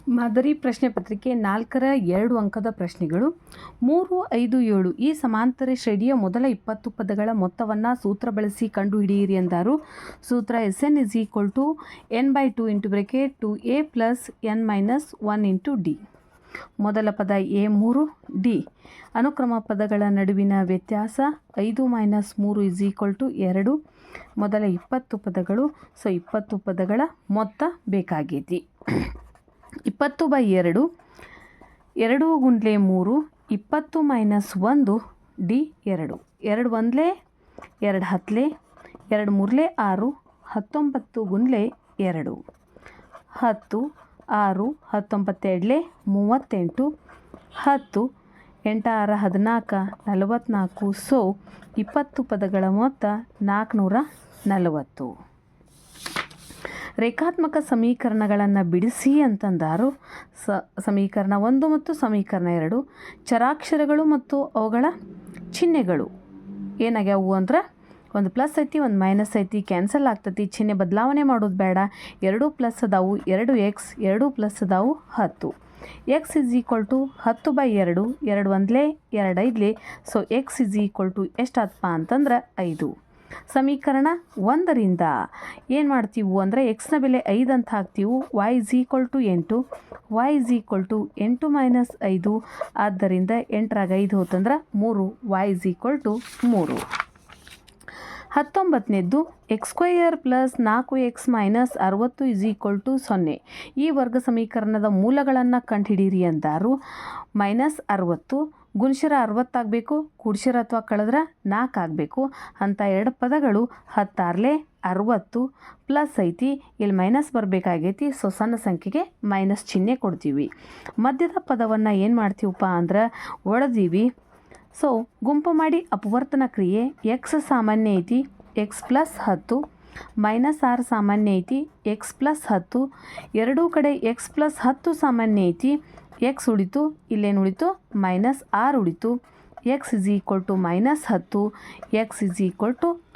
ಮಾದರಿ ಪ್ರಶ್ನೆ ಪತ್ರಿಕೆ 4ರ 2 ಅಂಕದ ಪ್ರಶ್ನೆಗಳು. 3, 5, 7 ಈ ಸಮಾಂತರ ಶ್ರೇಣಿಯ ಮೊದಲ 20 ಪದಗಳ ಮೊತ್ತವನ್ನು ಸೂತ್ರ ಬಳಸಿ ಕಂಡುಹಿಡಿಯಿರಿ ಎಂದಾರು. ಸೂತ್ರ Sn = n/2 (2a + n - 1 × d). ಮೊದಲ ಪದ a3, d ಅನುಕ್ರಮ ಪದಗಳ ನಡುವಿನ ವ್ಯತ್ಯಾಸ 5 - 3 = 2. ಮೊದಲ 20 ಪದಗಳು. 20 ಪದಗಳ ಮೊತ್ತ ಬೇಕಾಗೈತಿ. 20/2 2 × 3 20 - 1 d 2. 2 1 2 10 2 3 6 19 × 2 10 6 19 38 10 8 6 14 44. ಸೊ 20 ಪದಗಳ ಮೊತ್ತ 440. ರೇಖಾತ್ಮಕ ಸಮೀಕರಣಗಳನ್ನು ಬಿಡಿಸಿ ಅಂತಂದಾರು. ಸಮೀಕರಣ 1 ಮತ್ತು ಸಮೀಕರಣ 2 ಚರಾಕ್ಷರಗಳು ಮತ್ತು ಅವುಗಳ ಚಿಹ್ನೆಗಳು ಏನಾಗ್ಯಾವು ಅಂದ್ರೆ ಒಂದು ಪ್ಲಸ್ ಐತಿ, ಒಂದು ಮೈನಸ್ ಐತಿ, ಕ್ಯಾನ್ಸಲ್ ಆಗ್ತೈತಿ. ಚಿಹ್ನೆ ಬದಲಾವಣೆ ಮಾಡೋದು ಬೇಡ. 2 ಪ್ಲಸ್ ಅದಾವು, 2 ಎಕ್ಸ್, 2 ಪ್ಲಸ್ ಅದಾವು 10. ಎಕ್ಸ್ = 10/2 2 1 2 5. ಸೊ ಎಕ್ಸ್ ಎಷ್ಟಾತಪ್ಪ ಅಂತಂದ್ರೆ 5. ಸಮೀಕರಣ 1ರಿಂದ ಏನು ಮಾಡ್ತೀವಿ ಅಂದರೆ ಎಕ್ಸ್ನ ಬೆಲೆ 5 ಅಂತ ಹಾಕ್ತೀವಿ. y = 8 y = 8 - 5. ಆದ್ದರಿಂದ 8ರಾಗ 5 ಹೋತಂದ್ರೆ 3 y = 3. 19ನೇದ್ದು x² + 4x - 60 = 0. ಈ ವರ್ಗ ಸಮೀಕರಣದ ಮೂಲಗಳನ್ನು ಕಂಡುಹಿಡಿಯಿರಿ ಅಂದಾರು. -60 ಗುಣಿಸಿರ 60 ಆಗಬೇಕು, ಕೂಡಿಸಿರ ಅಥವಾ ಕಳೆದ್ರೆ 4 ಆಗಬೇಕು. ಅಂಥ 2 ಪದಗಳು 16 60 ಪ್ಲಸ್ ಐತಿ, ಇಲ್ಲಿ ಮೈನಸ್ ಬರಬೇಕಾಗೈತಿ. ಸೊ ಸಣ್ಣ ಸಂಖ್ಯೆಗೆ ಮೈನಸ್ ಚಿಹ್ನೆ ಕೊಡ್ತೀವಿ. ಮಧ್ಯದ ಪದವನ್ನು ಏನು ಮಾಡ್ತೀವಪ್ಪ ಅಂದ್ರೆ ಒಡೆದೀವಿ. ಸೊ ಗುಂಪು ಮಾಡಿ ಅಪವರ್ತನ ಕ್ರಿಯೆ. ಎಕ್ಸ್ ಸಾಮಾನ್ಯ ಐತಿ, ಎಕ್ಸ್ + 10 -6 ಸಾಮಾನ್ಯ ಐತಿ, ಎಕ್ಸ್ + 10. ಎರಡೂ ಕಡೆ ಎಕ್ಸ್ + 10 ಸಾಮಾನ್ಯ ಐತಿ. ಎಕ್ಸ್ ಉಳಿತು, ಇಲ್ಲೇನು ಉಳಿತು -6 ಉಳಿತು. X -10 X =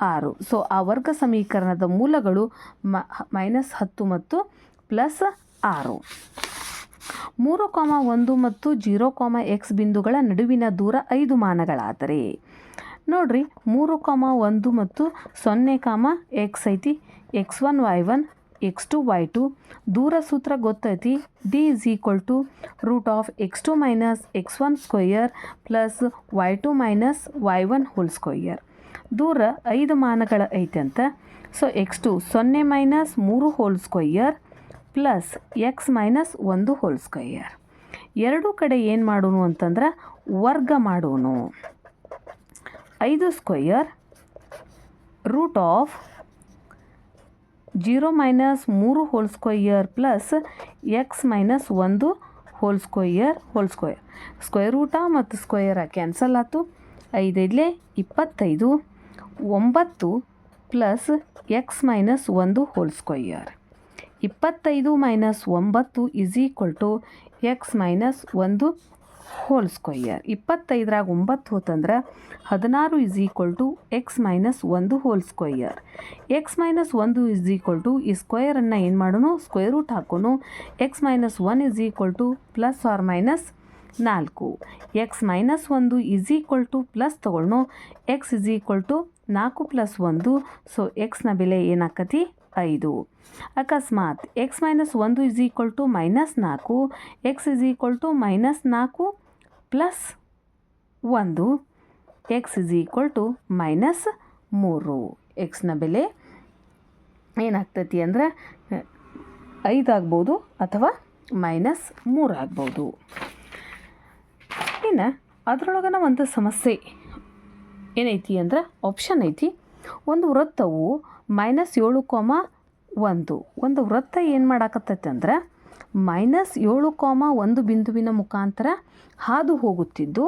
6. ಸೊ ಆ ವರ್ಗ ಸಮೀಕರಣದ ಮೂಲಗಳು -10 ಮತ್ತು +6. 3, 1 ಮತ್ತು 0, x ಬಿಂದುಗಳ ನಡುವಿನ ದೂರ 5 ಮಾನಗಳಾದರೆ ನೋಡ್ರಿ 3, 1 ಮತ್ತು 0, x ಐತಿ. x1 y1 x2 y2 ದೂರ ಸೂತ್ರ ಗೊತ್ತೈತಿ. d = √(x2 - x1² + y2 - y1²). ದೂರ 5 ಮಾನಗಳ ಐತೆ ಅಂತ. So x2 0 - 3² + x - 1². ಎರಡೂ ಕಡೆ ಏನು ಮಾಡೋನು ಅಂತಂದ್ರೆ ವರ್ಗ ಮಾಡೋನು. 5² √(0 - 3² + x - 1² ಸ್ಕ್ವೇರ್ ರೂಟ ಮತ್ತು ಸ್ಕ್ವೇರ ಕ್ಯಾನ್ಸಲ್ ಆಯ್ತು. 5 5 25 9 plus x - 1² 25 - 9 x - 1². 25ರಾಗ 9 ಹೋತಂದ್ರೆ 16 x - 1² x - 1 ಈ ಸ್ಕ್ವೇರನ್ನು ಏನು ಮಾಡೋನು ಸ್ಕ್ವೇರ್ ರೂಟ್ ಹಾಕೋನು. x - 1 ± 4. x - 1 ಪ್ಲಸ್ ತಗೊಳ್ಳೋಣ. x = 4 + 1. ಸೊ ಎಕ್ಸ್ನ ಬೆಲೆ ಏನಾಕತಿ 5. ಅಕಸ್ಮಾತ್ x - 1 = -4 x = -4 + 1 x = -3. ಎಕ್ಸ್ನ ಬೆಲೆ ಏನಾಗ್ತೈತಿ ಅಂದರೆ 5 ಆಗ್ಬೋದು ಅಥವಾ -3 ಆಗ್ಬೋದು. ಇನ್ನು ಅದರೊಳಗನ ಒಂದು ಸಮಸ್ಯೆ ಏನೈತಿ ಅಂದ್ರೆ ಆಪ್ಷನ್ ಐತಿ. ಒಂದು ವೃತ್ತವು -7, 1 ಒಂದು ವೃತ್ತ ಏನು ಮಾಡಾಕತ್ತೈತೆ ಅಂದ್ರೆ -7, 1 ಬಿಂದುವಿನ ಮುಖಾಂತರ ಹಾದು ಹೋಗುತ್ತಿದ್ದು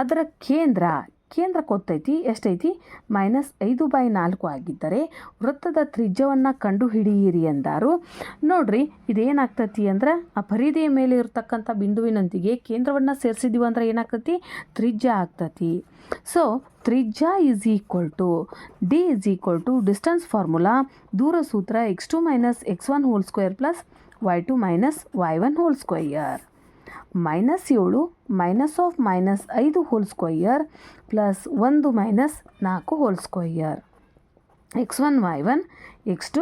ಅದರ ಕೇಂದ್ರ ಗೊತ್ತೈತಿ ಎಷ್ಟೈತಿ -5/4 ಆಗಿದ್ದರೆ ವೃತ್ತದ ತ್ರಿಜ್ಯವನ್ನು ಕಂಡುಹಿಡಿಯಿರಿ ಎಂದಾರು. ನೋಡ್ರಿ ಇದೇನಾಗ್ತೈತಿ ಅಂದ್ರೆ ಆ ಪರಿಧಿಯ ಮೇಲೆ ಇರತಕ್ಕಂಥ ಬಿಂದುವಿನೊಂದಿಗೆ ಕೇಂದ್ರವನ್ನು ಸೇರಿಸಿದೀವಿ ಅಂದ್ರೆ ಏನಾಗ್ತೈತಿ ತ್ರಿಜ್ಯ ಆಗ್ತೈತಿ. ಸೊ ತ್ರಿಜ್ಯ d ಡಿಸ್ಟೆನ್ಸ್ ಫಾರ್ಮುಲಾ ದೂರ ಸೂತ್ರ x2 - x1² + y2 minus y1 whole square. -7 -5 whole square plus 1 - 4 whole square. x1 y1 x2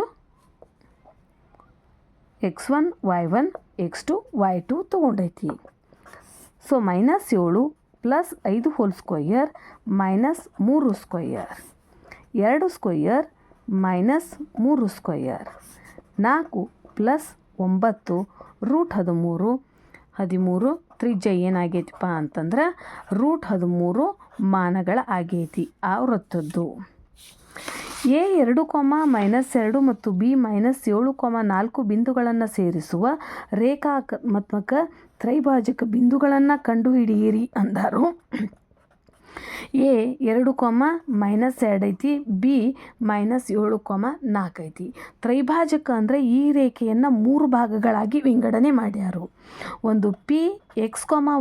y1 x2 y2 ತೊಗೊಂಡೈತಿ. So -7 plus 5 whole square -3 square, 2 square -3 square, 4 plus 9 √13. 13 ತ್ರಿಜ್ಯ ಏನಾಗೈತಿಪ್ಪ ಅಂತಂದ್ರೆ √13 ಮಾನಗಳ ಆಗೈತಿ ಆ ವೃತ್ತದ್ದು. A 2, -2 ಮತ್ತು B -7, 4 ಬಿಂದುಗಳನ್ನು ಸೇರಿಸುವ ರೇಖಾತ್ಮಕ ತ್ರೈಭಾಜಕ ಬಿಂದುಗಳನ್ನು ಕಂಡುಹಿಡಿಯಿರಿ ಅಂದರು. A 2, -2 ಐತಿ, B -7, 4 ಐತಿ. ತ್ರೈಭಾಜಕ ಅಂದರೆ ಈ ರೇಖೆಯನ್ನು 3 ಭಾಗಗಳಾಗಿ ವಿಂಗಡಣೆ ಮಾಡ್ಯಾರು. ಒಂದು Px,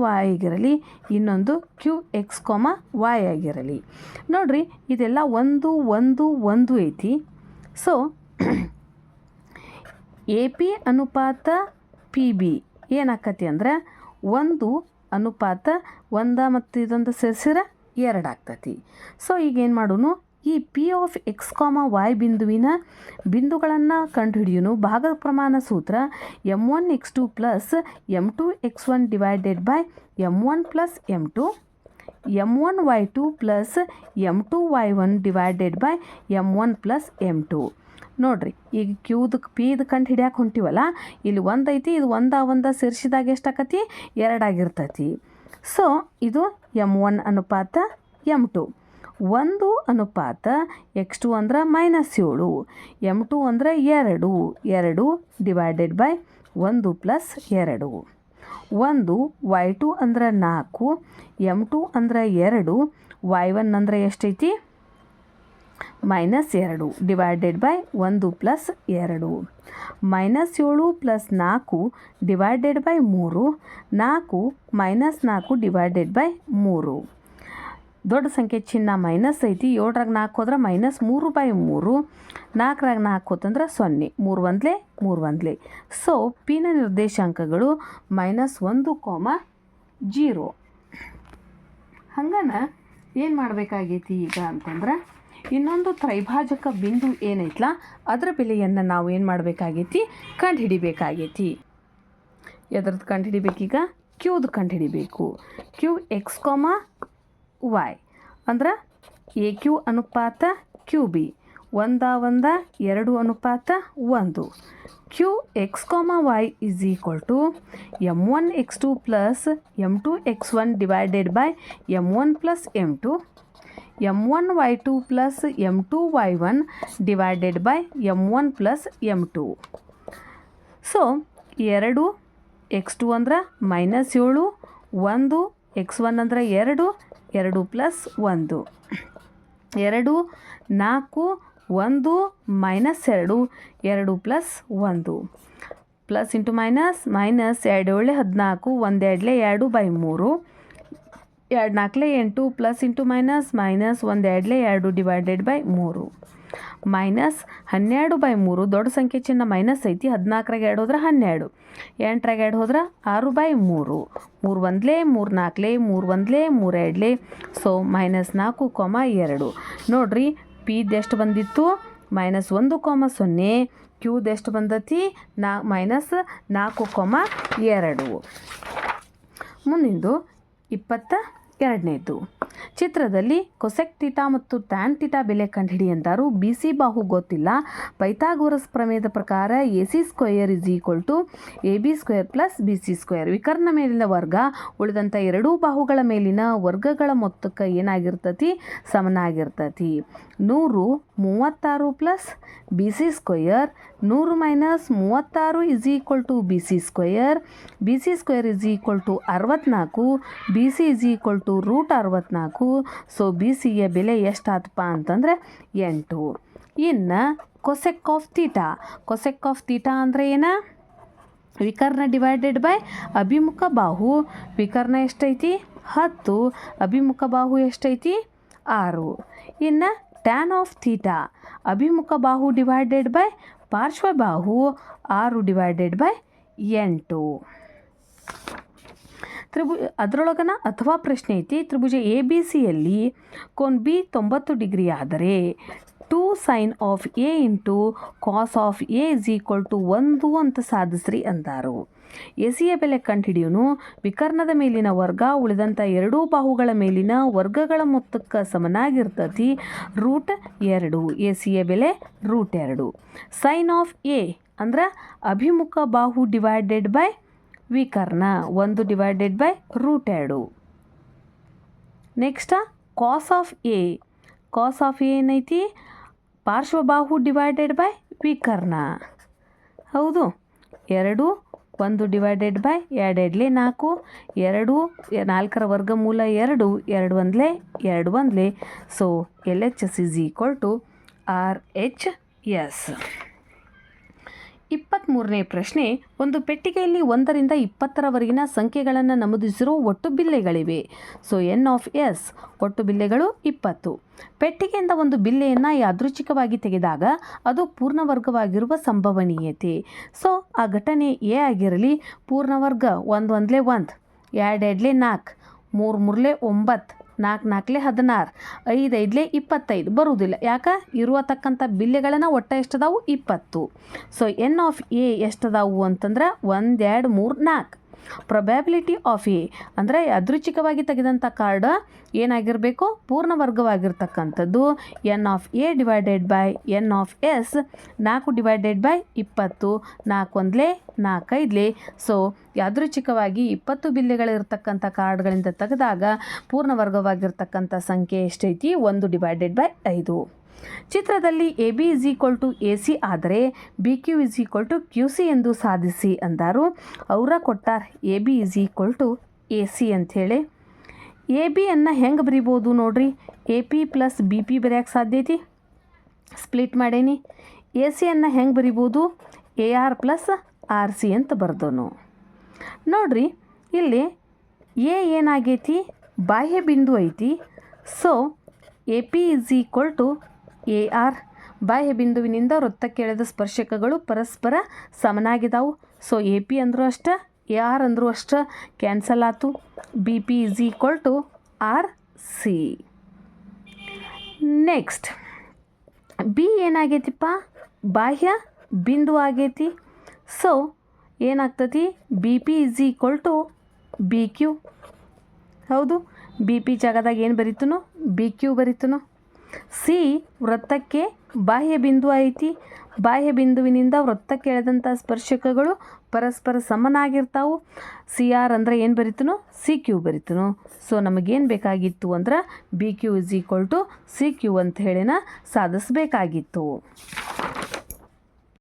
y ಆಗಿರಲಿ, ಇನ್ನೊಂದು Qx, y ಆಗಿರಲಿ. ನೋಡ್ರಿ ಇದೆಲ್ಲ 1 1 1 ಐತಿ. ಸೊ AP ಅನುಪಾತ PB ಏನಾಕತಿ ಅಂದ್ರೆ 1:1 ಮತ್ತು ಇದೊಂದು ಸೇರಿಸಿದ್ರೆ 2 ಆಗ್ತತಿ. ಸೊ ಈಗ ಏನು ಮಾಡೋಣ, ಈ Px, y ಬಿಂದುಗಳನ್ನು ಕಂಡುಹಿಡಿಯೋನು. ಭಾಗದ ಪ್ರಮಾಣ ಸೂತ್ರ m1x2 + m2x1 / m1 + m2, m1y2 + m2y1 / m1 + m2. ನೋಡ್ರಿ ಈಗ Pದು ಕಂಡು ಹಿಡಿಯಕ್ಕೆ ಹೊಂಟಿವಲ್ಲ, ಇಲ್ಲಿ 1 ಐತಿ, ಇದು 1 ಸೇರಿಸಿದಾಗ ಎಷ್ಟಾಕತಿ 2 ಆಗಿರ್ತೈತಿ. ಸೊ ಇದು m1 ಅನುಪಾತ m2. 1 ಅನುಪಾತ x2 ಅಂದ್ರೆ -7, m2 ಅಂದ್ರೆ 2 2 / 1 + 2. 1 y2 ಅಂದ್ರೆ 4, m2 ಅಂದ್ರೆ 2, y1 ಅಂದ್ರೆ ಎಷ್ಟೈತಿ -2 / 1 + 2. -7 + 4 / 3, 4 -4 / 3. ದೊಡ್ಡ ಸಂಖ್ಯೆ ಚಿಹ್ನ ಮೈನಸ್ ಐತಿ. 7ರಾಗ 4 ಹೋದ್ರೆ -3/3, 4ರಾಗ 4 ಹೋತಂದ್ರೆ 0, 3 1 ಸೊ ಪಿನ ನಿರ್ದೇಶಾಂಕಗಳು -1, 0. ಹಂಗನ ಏನು ಮಾಡಬೇಕಾಗೈತಿ ಈಗ ಅಂತಂದ್ರೆ, ಇನ್ನೊಂದು ತ್ರೈಭಾಜಕ ಬಿಂದು ಏನೈತಲ್ಲ ಅದರ ಬೆಲೆಯನ್ನು ನಾವು ಏನು ಮಾಡಬೇಕಾಗೈತಿ, ಕಂಡುಹಿಡಿಬೇಕಾಗೈತಿ. ಎದ್ರದ್ದು ಕಂಡುಹಿಡಿಬೇಕೀಗ, Qದು ಕಂಡುಹಿಡಿಬೇಕು. Qx, y ಅಂದ್ರೆ AQ ಅನುಪಾತ QB 1:1, 2 ಅನುಪಾತ 1. Qx, y = m1x2 + m2x1 / m1 + m2, m1y2 + m2y1 / m1 + m2. So 2 x2 ಅಂದ್ರೆ -7, 1 x1 ಅಂದ್ರೆ 2 2 + 1, 2 4 1 -2 2 + 1, plus into minus -2 14, 1 2 2/3, 2 4 8, plus into minus -1 2 2 /3, -12/3. ದೊಡ್ಡ ಸಂಖ್ಯೆ ಚಿಹ್ನ ಮೈನಸ್ ಐತಿ. 14ರಾಗ 2 ಹೋದ್ರೆ 12, 8ರಾಗ 2 ಹೋದ್ರೆ 6/3, 3 1 3 4, 3 1 3 2. ಸೊ -4, 2. ನೋಡ್ರಿ ಪಿದು ಎಷ್ಟು ಬಂದಿತ್ತು, -1, 0. Qದು ಎಷ್ಟು ಬಂದತಿ, -4, 2. ಮುಂದಿಂದು 22ನೇದು. ಚಿತ್ರದಲ್ಲಿ ಕೊಸೆಕ್ ಥೀಟಾ ಮತ್ತು ಟ್ಯಾನ್ ಥೀಟಾ ಬೆಲೆ ಕಂಡುಹಿಡಿ ಅಂತಾರು. BC ಬಾಹು ಗೊತ್ತಿಲ್ಲ. ಪೈಥಾಗೋರಸ್ ಪ್ರಮೇಯದ ಪ್ರಕಾರ AC² = AB² + BC². ವಿಕರ್ಣ ಮೇಲಿನ ವರ್ಗ ಉಳಿದಂಥ ಎರಡೂ ಬಾಹುಗಳ ಮೇಲಿನ ವರ್ಗಗಳ ಮೊತ್ತಕ್ಕೆ ಏನಾಗಿರ್ತತಿ, ಸಮನಾಗಿರ್ತತಿ. 100 36 + BC², 100 - 36 = BC². BC² = 64, BC = √64. So BCಯ ಬೆಲೆ ಎಷ್ಟಾತಪ್ಪ ಅಂತಂದರೆ 8. ಇನ್ನು ಕೊಸೆಕ್ ಆಫ್ ಥೀಟಾ ಅಂದರೆ ಏನ, ವಿಕರ್ಣ / ಅಭಿಮುಖ ಬಾಹು. ವಿಕರ್ಣ ಎಷ್ಟೈತಿ 10, ಅಭಿಮುಖ ಬಾಹು ಎಷ್ಟೈತಿ 6. ಇನ್ನು ಟ್ಯಾನ್ ಆಫ್ ಥೀಟಾ, ಅಭಿಮುಖ ಬಾಹು / ಪಾರ್ಶ್ವಬಾಹು 6/8. ಅದರೊಳಗನ ಅಥವಾ ಪ್ರಶ್ನೆ ಐತಿ, ತ್ರಿಭುಜ ಎ ಬಿ ಸಿಯಲ್ಲಿ ಕೋನ್ ಬಿ 90 ಡಿಗ್ರಿ ಆದರೆ 2 sin of A into cos of A is equal to 1 ಅಂತ ಸಾಧಿಸ್ರಿ ಅಂದಾರು. ಎ ಸಿಯ ಬೆಲೆ ಕಂಡುಹಿಡಿಯೋನು ವಿಕರ್ಣದ ಮೇಲಿನ ವರ್ಗ ಉಳಿದಂಥ ಎರಡೂ ಬಾಹುಗಳ ಮೇಲಿನ ವರ್ಗಗಳ ಮೊತ್ತಕ್ಕೆ ಸಮನಾಗಿರ್ತತಿ √2. ಎ ಸಿಯ ಬೆಲೆ √2. ಸೈನ್ ಆಫ್ ಎ ಅಂದ್ರೆ ಅಭಿಮುಖ ಬಾಹು ಡಿವೈಡೆಡ್ ಬೈ ವಿಕರ್ಣ 1/√2. Next cos of A. Cos of A ಏನೈತಿ? ಪಾರ್ಶ್ವಬಾಹು ಡಿವೈಡೆಡ್ ಬೈ ವಿಕರ್ಣ. ಹೌದು, 2 1/2 2 4 2 4ರ ವರ್ಗಮೂಲ 2 2 1 2 1. So LHS is equal to RHS. 23ನೇ ಪ್ರಶ್ನೆ, ಒಂದು ಪೆಟ್ಟಿಗೆಯಲ್ಲಿ 1ರಿಂದ 20ರವರೆಗಿನ ಸಂಖ್ಯೆಗಳನ್ನು ನಮೂದಿಸಿರುವ ಒಟ್ಟು ಬಿಲ್ಲೆಗಳಿವೆ. ಸೊ N of S ಒಟ್ಟು ಬಿಲ್ಲೆಗಳು 20. ಪೆಟ್ಟಿಗೆಯಿಂದ ಒಂದು ಬಿಲ್ಲೆಯನ್ನು ಯಾದೃಚ್ಛಿಕವಾಗಿ ತೆಗೆದಾಗ ಅದು ಪೂರ್ಣವರ್ಗವಾಗಿರುವ ಸಂಭವನೀಯತೆ. ಸೊ ಆ ಘಟನೆ ಎ ಆಗಿರಲಿ. ಪೂರ್ಣವರ್ಗ 1 1 1, 2 2 4, 3 3 9, 4 4 16, 5 5 25 ಬರುವುದಿಲ್ಲ. ಯಾಕೆ? ಇರುವತಕ್ಕಂಥ ಬಿಲ್ಲೆಗಳನ್ನು ಒಟ್ಟ ಎಷ್ಟದಾವು? 20. ಸೊ N ಆಫ್ ಎ ಎಷ್ಟದಾವು ಅಂತಂದ್ರೆ 1 2 3 4. ಪ್ರೊಬ್ಯಾಬಿಲಿಟಿ ಆಫ್ ಎ ಅಂದರೆ ಯಾದೃಚ್ಛಿಕವಾಗಿ ತೆಗೆದಂಥ ಕಾರ್ಡ್ ಏನಾಗಿರಬೇಕು? ಪೂರ್ಣವರ್ಗವಾಗಿರ್ತಕ್ಕಂಥದ್ದು N of A divided by N of S. 4/20, 4 1 4 5. So ಯಾದೃಚ್ಛಿಕವಾಗಿ 20 ಬಿಲ್ಲೆಗಳಿರ್ತಕ್ಕಂಥ ಕಾರ್ಡ್ಗಳಿಂದ ತೆಗೆದಾಗ ಪೂರ್ಣವರ್ಗವಾಗಿರ್ತಕ್ಕಂಥ ಸಂಖ್ಯೆ ಎಷ್ಟೈತಿ? 1/5. ಚಿತ್ರದಲ್ಲಿ A B is equal to A C ಆದರೆ B Q is equal to Q C ಎಂದು ಸಾಧಿಸಿ ಅಂದಾರು. ಅವರ ಕೊಟ್ಟಾರ A B is equal to A C ಅಂಥೇಳಿ. ಎ ಬಿಯನ್ನು ಹೆಂಗೆ ಬರಿಬೋದು ನೋಡ್ರಿ? A P plus B P ಬರೆಯೋಕ್ಕೆ ಸಾಧ್ಯ ಐತಿ, ಸ್ಪ್ಲಿಟ್ ಮಾಡೇನಿ. ಎ ಸಿಯನ್ನು ಹೆಂಗೆ ಬರಿಬೋದು? A R plus R C ಅಂತ ಬರ್ದೋನು. ನೋಡ್ರಿ ಇಲ್ಲಿ ಎ ಏನಾಗೈತಿ? ಬಾಹ್ಯ ಬಿಂದು ಐತಿ. So A P is equal to A R. ಬಾಹ್ಯ ಬಿಂದುವಿನಿಂದ ವೃತ್ತಕ್ಕೆ ಎಳೆದ ಸ್ಪರ್ಶಕಗಳು ಪರಸ್ಪರ ಸಮನಾಗಿದ್ದಾವು. ಸೊ ಎ ಪಿ ಅಂದರೂ ಅಷ್ಟೇ, ಎ ಆರ್ ಅಂದರೂ ಅಷ್ಟೇ, ಕ್ಯಾನ್ಸಲ್ ಆಯ್ತು. B P is equal to R C. Next B ಏನಾಗೈತಿಪ್ಪ? ಬಾಹ್ಯ ಬಿಂದು ಆಗೈತಿ. ಸೊ ಏನಾಗ್ತತಿ? B P is equal to B Q. ಹೌದು, ಬಿ ಪಿ ಜಾಗದಾಗ ಏನು ಬರೀತನು? ಬಿ ಕ್ಯೂ ಬರೀತನು. ಸಿ ವೃತ್ತಕ್ಕೆ ಬಾಹ್ಯ ಬಿಂದು ಐತಿ. ಬಾಹ್ಯ ಬಿಂದುವಿನಿಂದ ವೃತ್ತಕ್ಕೆ ಎಳೆದಂಥ ಸ್ಪರ್ಶಕಗಳು ಪರಸ್ಪರ ಸಮನಾಗಿರ್ತಾವು. ಸಿ ಆರ್ ಅಂದರೆ ಏನು ಬರೀತನು? ಸಿ ಕ್ಯೂ ಬರೀತನು. ಸೊ ನಮಗೇನು ಬೇಕಾಗಿತ್ತು ಅಂದ್ರೆ B Q is equal to C Q ಅಂತ ಹೇಳಿನ ಸಾಧಿಸಬೇಕಾಗಿತ್ತು.